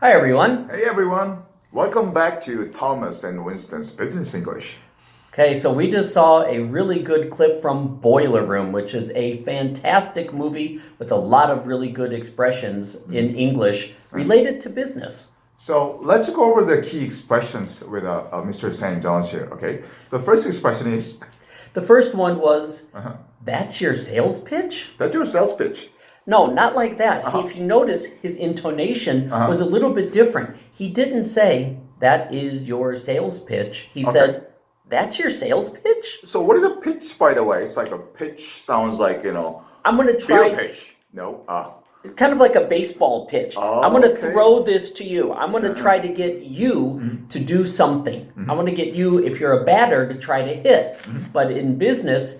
Hi, everyone. Hey everyone, welcome back to Thomas and Winston's Business English. Okay, so we just saw a really good clip from Boiler Room, which is a fantastic movie with a lot of really good expressions in English related to business. So let's go over the key expressions with Mr. St. John's here, okay? The first expression is, The first one was, That's your sales pitch? that's your sales pitch. No, not like that. If you notice, his intonation was a little bit different. He didn't say, That is your sales pitch. He said, That's your sales pitch? So what is a pitch, by the way? It's like a pitch sounds like, I'm going to beer try. pitch. No? Kind of like a baseball pitch. Oh, I'm going to okay. throw this to you. I'm going to try to get you to do something. I want to get you, if you're a batter, to try to hit. But in business,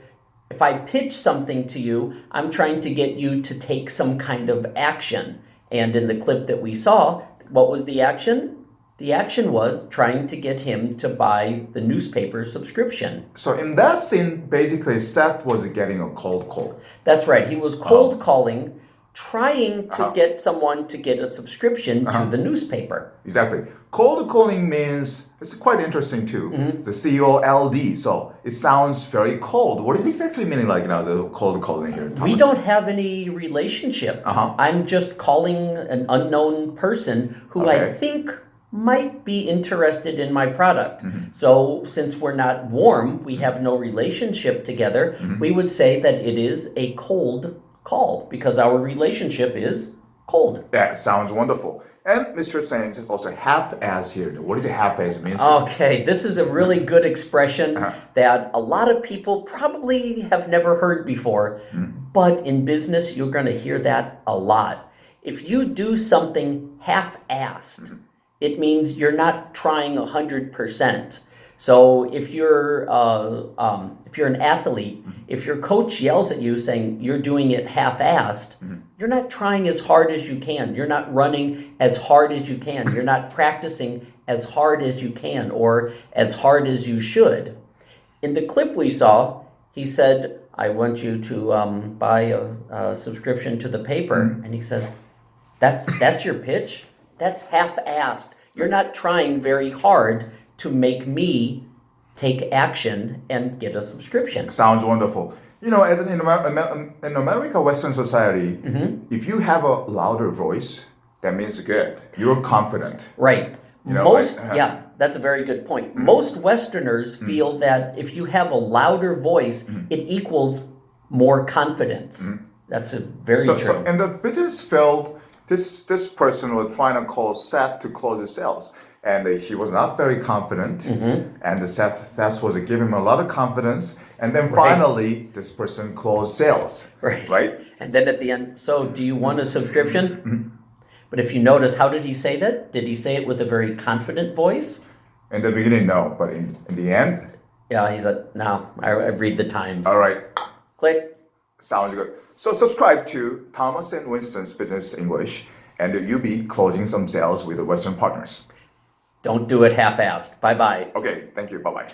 if I pitch something to you, I'm trying to get you to take some kind of action. And in the clip that we saw, what was the action? The action was trying to get him to buy the newspaper subscription. So in that scene, basically Seth was getting a cold call. That's right. He was cold calling, trying to get someone to get a subscription to the newspaper. Exactly. Cold calling means, it's quite interesting too, the C-O-L-D. So it sounds very cold. What is it exactly meaning like, the cold calling here? We don't have any relationship. I'm just calling an unknown person who I think might be interested in my product. So since we're not warm, we have no relationship together, we would say that it is a cold call because our relationship is cold. That sounds wonderful. And Mr. Sainz also half-ass here. What does half-ass mean? Okay, this is a really good expression that a lot of people probably have never heard before, but in business, you're going to hear that a lot. If you do something half-assed, it means you're not trying 100%. So if you're an athlete, if your coach yells at you saying you're doing it half-assed, you're not trying as hard as you can. You're not running as hard as you can. You're not practicing as hard as you can or as hard as you should. In the clip we saw, he said, I want you to buy a subscription to the paper. And he says, that's your pitch? That's half-assed. You're not trying very hard to make me take action and get a subscription. Sounds wonderful. As in America, Western society, if you have a louder voice, that means good. You're confident. Right. Yeah, that's a very good point. Most Westerners feel that if you have a louder voice, it equals more confidence. That's a very true. So in the business field, this person was trying to call Seth to close the sales. And he was not very confident. And Seth was giving him a lot of confidence. And then finally, this person closed sales. Right? And then at the end, so do you want a subscription? But if you notice, how did he say that? Did he say it with a very confident voice? In the beginning, no. But in the end? Yeah, he said, no, I read the Times. All right. Click. Sounds good. So subscribe to Thomas and Winston's Business English, and you'll be closing some sales with the Western partners. Don't do it half-assed. Bye-bye. Okay, thank you. Bye-bye.